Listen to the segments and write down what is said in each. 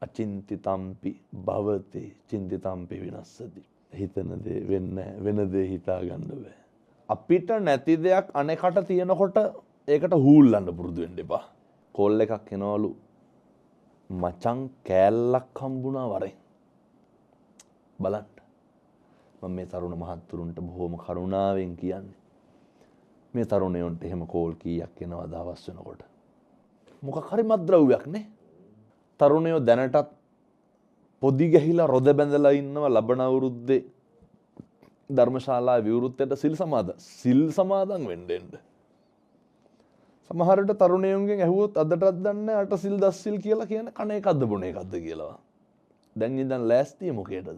අචින්තිතම්පි භවති චින්තිතම්පි විනස්සති. හිතන දේ වෙන්නේ වෙන දේ හිතා ගන්න බෑ. අපිට නැති දෙයක් අනෙකට තියෙනකොට ඒකට හූල්ලන්න පුරුදු වෙන්න එපා. කෝල් එකක් එනවලු මචං කෑල්ලක් හම්බුණා වරෙන්. බලන්න. මම මේ තරුණ මහත්තුරුන්ට බොහොම කරුණාවෙන් කියන්නේ. මේ තරුණයන්ට එහෙම කෝල් කීයක් එනවද දවස් වෙනකොට. මොකක් හරි මත්ද්‍රව්‍යයක් නේ. තරුණයෝ දැනටත් පොදි ගහිලා රොද බැඳලා ඉන්නවා ලබන අවුරුද්දේ ධර්මශාලා විවෘතයට සිල් සමාදන් වෙන්න එන්න. සමහරට තරුණයන්ගෙන් ඇහුවොත් අදටත් දන්නේ අට සිල් දස් සිල් කියලා කියන කණ එකක්ද බොන එකක්ද කියලා. දැන් ඉඳන් ලෑස්තිය මොකේද?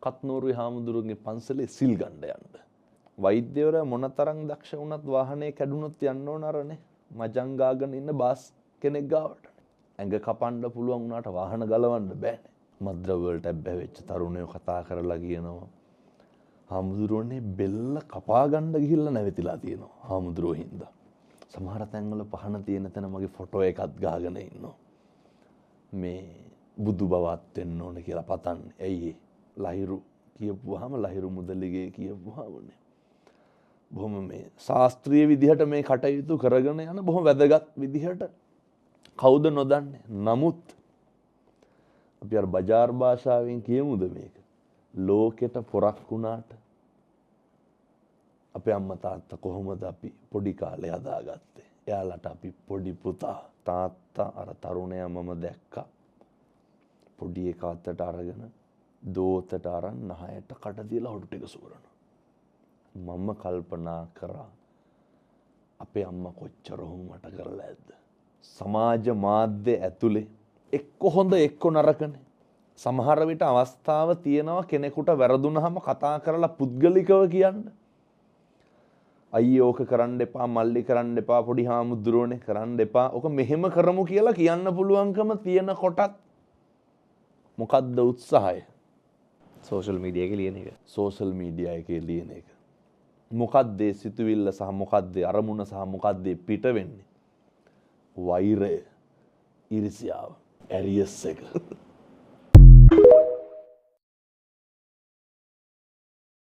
කත්නෝරුවේ හාමුදුරුවන්ගේ පන්සලේ සිල් ගන්න යන්න. වෛද්‍යවරයා මොනතරම් දක්ෂ වුණත් වාහනේ කැඩුනොත් යන්න ඕන අරනේ. මජං ගාගෙන ඉන්න බාස් කෙනෙක් ගාවට. ඇඟ කපන්න පුළුවන් වුණාට වාහන ගලවන්න බෑනේ. මද්ද්‍රව්‍ය වලට බැවෙච්ච තරුණයෝ කතා කරලා කියනවා හාමුදුරුවනේ බෙල්ල කපා ගන්න ගිහිල්ලා නැවතිලා තියෙනවා හාමුදුරුවෝ හින්දා. සමහර තැන්වල පහන තියෙන තැන මගේ ෆොටෝ එකක් ගාගෙන ඉන්නවා. මේ බුදු බවත් වෙන්න ඕන කියලා පතන්නේ. ඇයි ලහිරු කියපුවාම ලහිරු මුදලිගේ කියපුවාමනේ. බොහොම මේ ශාස්ත්‍රීය විදිහට මේ කටයුතු කරගෙන යන බොහොම වැදගත් විදිහට කවුද නොදන්නේ. නමුත් අපි අර බජාර් භාෂාවෙන් කියමුද මේක? ලෝකෙට පොරක් වුණාට අපේ අම්මා තාත්තා කොහොමද අපි පොඩි කාලේ හදාගත්තේ? එයාලට අපි පොඩි පුතා තාත්තා අර තරුණයා මම දැක්කා. පොඩි එකා අතට අරගෙන දෝතට අරන් නහයට කට තියලා හොටු ටික සූරනවා. මම කල්පනා කරා අපේ අම්මා කොච්චර හොම්මට කරලා ඇද්ද? සමාජ මාධ්‍ය ඇතුලේ එක්ක හොඳ එක්ක නරකනේ. සමහර විට අවස්ථාව තියෙනවා කෙනෙකුට වැරදුනහම කතා කරලා පුද්ගලිකව කියන්න. අයියේ ඕක කරන්න එපා, මල්ලි කරන්න එපා, පොඩි හාමුදුරුවනේ කරන්න එපා. ඕක මෙහෙම කරමු කියලා කියන්න පුළුවන්කම තියෙන කොටත් මොකද්ද උත්සාහය? සෝෂල් මීඩියා එකේ ලියන එක. සෝෂල් මීඩියා එකේ ලියන එක. මොකද්ද සිතුවිල්ල සහ මොකද්ද අරමුණ සහ මොකද්ද පිට වෙන්නේ? වෛරය, ඊර්ෂ්‍යාව, ඇරියස් එක.